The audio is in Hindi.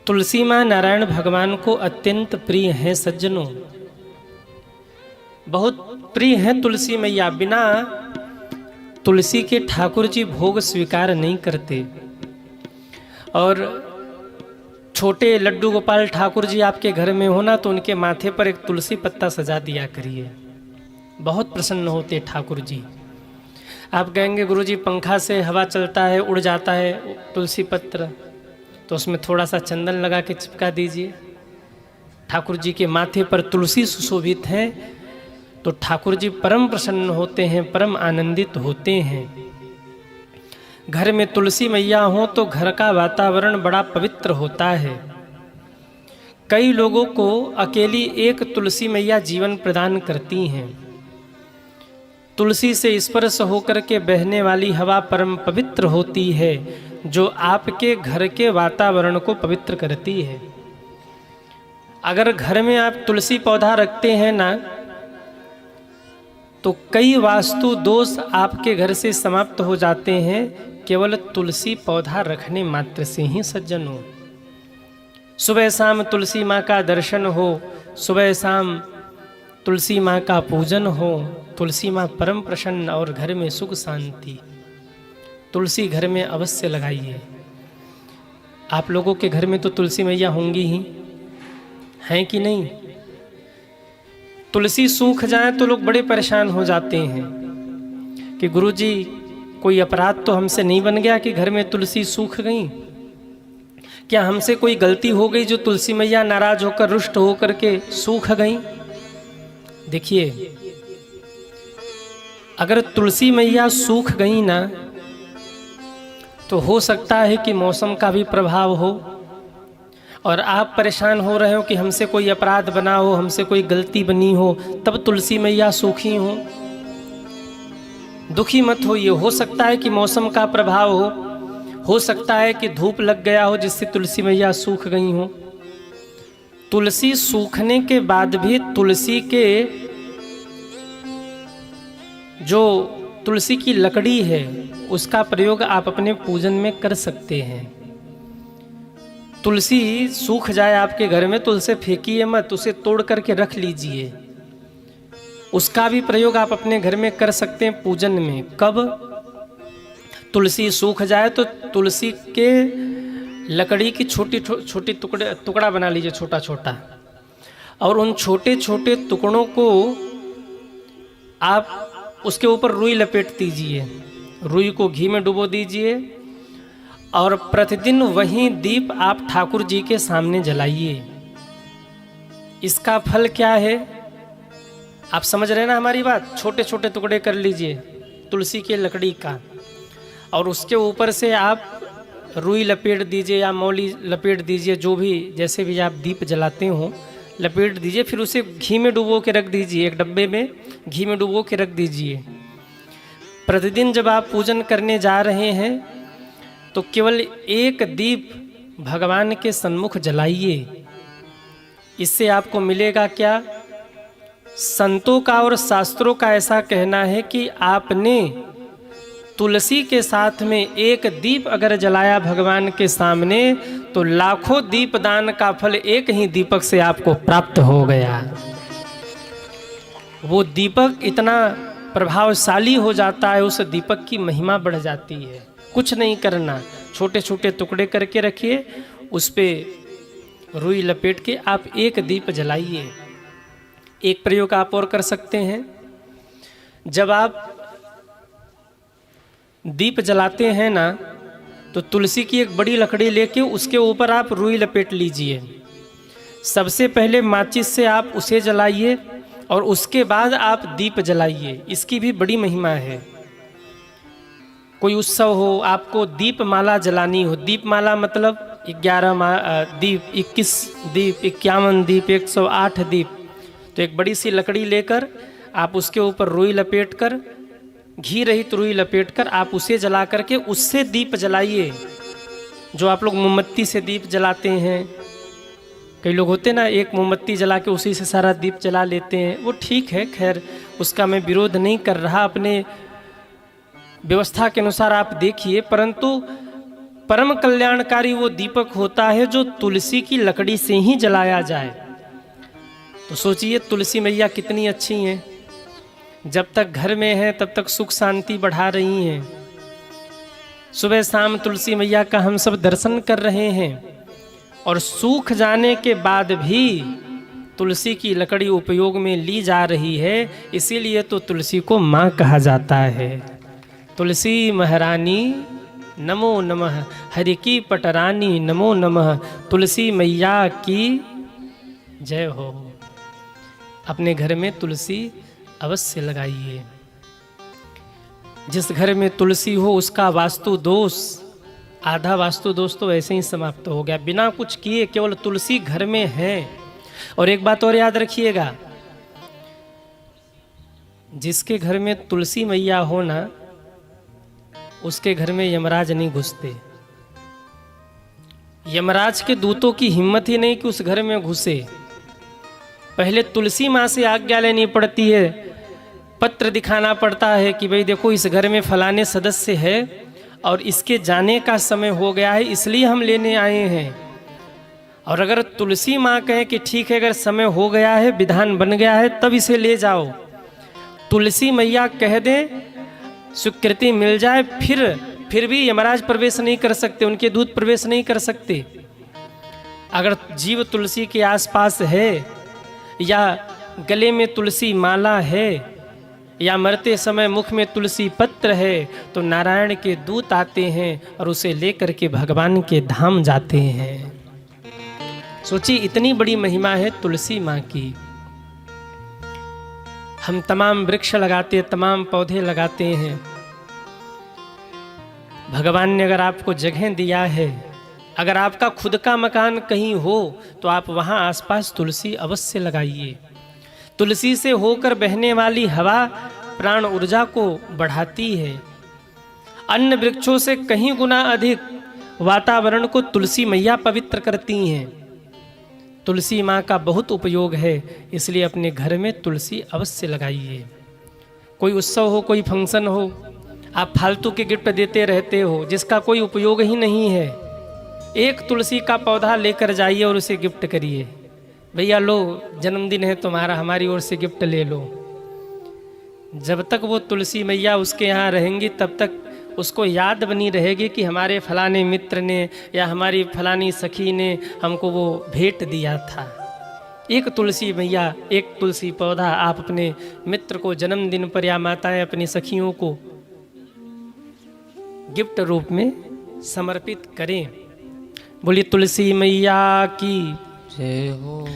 तुलसी माँ नारायण भगवान को अत्यंत प्रिय हैं सज्जनों, बहुत प्रिय हैं तुलसी मैया। बिना तुलसी के ठाकुर जी भोग स्वीकार नहीं करते। और छोटे लड्डू गोपाल ठाकुर जी आपके घर में हो ना, तो उनके माथे पर एक तुलसी पत्ता सजा दिया करिए, बहुत प्रसन्न होते ठाकुर जी। आप कहेंगे गुरुजी पंखा से हवा चलता है, उड़ जाता है तुलसी पत्र, तो उसमें थोड़ा सा चंदन लगा के चिपका दीजिए। ठाकुर जी के माथे पर तुलसी सुशोभित है तो ठाकुर जी परम प्रसन्न होते हैं, परम आनंदित होते हैं। घर में तुलसी मैया हो तो घर का वातावरण बड़ा पवित्र होता है। कई लोगों को अकेली एक तुलसी मैया जीवन प्रदान करती हैं। तुलसी से स्पर्श होकर के बहने वाली हवा परम पवित्र होती है, जो आपके घर के वातावरण को पवित्र करती है। अगर घर में आप तुलसी पौधा रखते हैं ना, तो कई वास्तु दोष आपके घर से समाप्त हो जाते हैं, केवल तुलसी पौधा रखने मात्र से ही सज्जनों। सुबह शाम तुलसी माँ का दर्शन हो, सुबह शाम तुलसी माँ का पूजन हो, तुलसी माँ परम प्रसन्न और घर में सुख शांति। तुलसी घर में अवश्य लगाइए। आप लोगों के घर में तो तुलसी मैया होंगी ही, हैं कि नहीं? तुलसी सूख जाए तो लोग बड़े परेशान हो जाते हैं कि गुरुजी कोई अपराध तो हमसे नहीं बन गया कि घर में तुलसी सूख गई? क्या हमसे कोई गलती हो गई जो तुलसी मैया नाराज होकर रुष्ट होकर के सूख गई? देखिए, अगर तुलसी मैया सूख गई ना, तो हो सकता है कि मौसम का भी प्रभाव हो और आप परेशान हो रहे हो कि हमसे कोई अपराध बना हो, हमसे कोई गलती बनी हो, तब तुलसी मैया सूखी हो। दुखी मत होइए, हो सकता है कि मौसम का प्रभाव हो सकता है कि धूप लग गया हो जिससे तुलसी मैया सूख गई हो। तुलसी सूखने के बाद भी तुलसी के जो तुलसी की लकड़ी है उसका प्रयोग आप अपने पूजन में कर सकते हैं। तुलसी सूख जाए आपके घर में तो उसे फेंकिए मत, उसे तोड़ करके रख लीजिए। उसका भी प्रयोग आप अपने घर में कर सकते हैं पूजन में। कब? तुलसी सूख जाए तो तुलसी के लकड़ी की छोटी छोटी टुकड़ा बना लीजिए, छोटा छोटा, और उन छोटे छोटे टुकड़ों को आप उसके ऊपर रुई लपेट दीजिए, रुई को घी में डुबो दीजिए और प्रतिदिन वही दीप आप ठाकुर जी के सामने जलाइए। इसका फल क्या है आप समझ रहे हैं ना हमारी बात? छोटे छोटे टुकड़े कर लीजिए तुलसी के लकड़ी का और उसके ऊपर से आप रुई लपेट दीजिए या मौली लपेट दीजिए, जो भी जैसे भी आप दीप जलाते हो लपेट दीजिए। फिर उसे घी में डुबो के रख दीजिए, एक डब्बे में घी में डुबो के रख दीजिए। प्रतिदिन जब आप पूजन करने जा रहे हैं तो केवल एक दीप भगवान के सन्मुख जलाइए। इससे आपको मिलेगा क्या? संतों का और शास्त्रों का ऐसा कहना है कि आपने तुलसी के साथ में एक दीप अगर जलाया भगवान के सामने तो लाखों दीप दान का फल एक ही दीपक से आपको प्राप्त हो गया। वो दीपक इतना प्रभावशाली हो जाता है, उस दीपक की महिमा बढ़ जाती है। कुछ नहीं करना, छोटे छोटे टुकड़े करके रखिए, उस पे रुई लपेट के आप एक दीप जलाइए। एक प्रयोग आप और कर सकते हैं। जब आप दीप जलाते हैं ना, तो तुलसी की एक बड़ी लकड़ी लेके उसके ऊपर आप रुई लपेट लीजिए। सबसे पहले माचिस से आप उसे जलाइए और उसके बाद आप दीप जलाइए। इसकी भी बड़ी महिमा है। कोई उत्सव हो, आपको दीप माला जलानी हो, दीप माला मतलब 11 दीप, 21 दीप, 51 दीप, 108 दीप, तो एक बड़ी सी लकड़ी लेकर आप उसके ऊपर रुई लपेट कर, घी रहित रुई लपेट कर आप उसे जला करके उससे दीप जलाइए। जो आप लोग मोमबत्ती से दीप जलाते हैं, कई लोग होते ना एक मोमबत्ती जला के उसी से सारा दीप जला लेते हैं, वो ठीक है, खैर उसका मैं विरोध नहीं कर रहा, अपने व्यवस्था के अनुसार आप देखिए। परंतु परम कल्याणकारी वो दीपक होता है जो तुलसी की लकड़ी से ही जलाया जाए। तो सोचिए तुलसी मैया कितनी अच्छी हैं, जब तक घर में है तब तक सुख शांति बढ़ा रही हैं। सुबह शाम तुलसी मैया का हम सब दर्शन कर रहे हैं, और सूख जाने के बाद भी तुलसी की लकड़ी उपयोग में ली जा रही है। इसीलिए तो तुलसी को माँ कहा जाता है। तुलसी महारानी नमो नमः, हरि की पटरानी नमो नमः, तुलसी मैया की जय हो। अपने घर में तुलसी अवश्य लगाइए। जिस घर में तुलसी हो उसका वास्तु दोष, आधा वास्तु दोष तो ऐसे ही समाप्त हो गया, बिना कुछ किए केवल तुलसी घर में है। और एक बात और याद रखिएगा, जिसके घर में तुलसी मैया हो ना, उसके घर में यमराज नहीं घुसते। यमराज के दूतों की हिम्मत ही नहीं कि उस घर में घुसे। पहले तुलसी माँ से आज्ञा लेनी पड़ती है, पत्र दिखाना पड़ता है कि भाई देखो इस घर में फलाने सदस्य है और इसके जाने का समय हो गया है, इसलिए हम लेने आए हैं। और अगर तुलसी माँ कहे कि ठीक है, अगर समय हो गया है, विधान बन गया है, तब इसे ले जाओ, तुलसी मैया कह दें, स्वीकृति मिल जाए, फिर भी यमराज प्रवेश नहीं कर सकते, उनके दूत प्रवेश नहीं कर सकते। अगर जीव तुलसी के आसपास है, या गले में तुलसी माला है, या मरते समय मुख में तुलसी पत्र है, तो नारायण के दूत आते हैं और उसे लेकर के भगवान के धाम जाते हैं। सोचिए इतनी बड़ी महिमा है तुलसी माँ की। हम तमाम वृक्ष लगाते हैं, तमाम पौधे लगाते हैं। भगवान ने अगर आपको जगह दिया है, अगर आपका खुद का मकान कहीं हो, तो आप वहाँ आसपास तुलसी अवश्य लगाइए। तुलसी से होकर बहने वाली हवा प्राण ऊर्जा को बढ़ाती है। अन्य वृक्षों से कहीं गुना अधिक वातावरण को तुलसी मैया पवित्र करती हैं। तुलसी माँ का बहुत उपयोग है, इसलिए अपने घर में तुलसी अवश्य लगाइए। कोई उत्सव हो, कोई फंक्शन हो, आप फालतू के गिफ्ट देते रहते हो जिसका कोई उपयोग ही नहीं है। एक तुलसी का पौधा लेकर जाइए और उसे गिफ्ट करिए। भैया लो, जन्मदिन है तुम्हारा, हमारी ओर से गिफ्ट ले लो। जब तक वो तुलसी मैया उसके यहाँ रहेंगी, तब तक उसको याद बनी रहेगी कि हमारे फलाने मित्र ने या हमारी फलानी सखी ने हमको वो भेंट दिया था। एक तुलसी मैया, एक तुलसी पौधा आप अपने मित्र को जन्मदिन पर, या माताएं अपनी सखियों को गिफ्ट रूप में समर्पित करें। बोली तुलसी मैया की जय हो।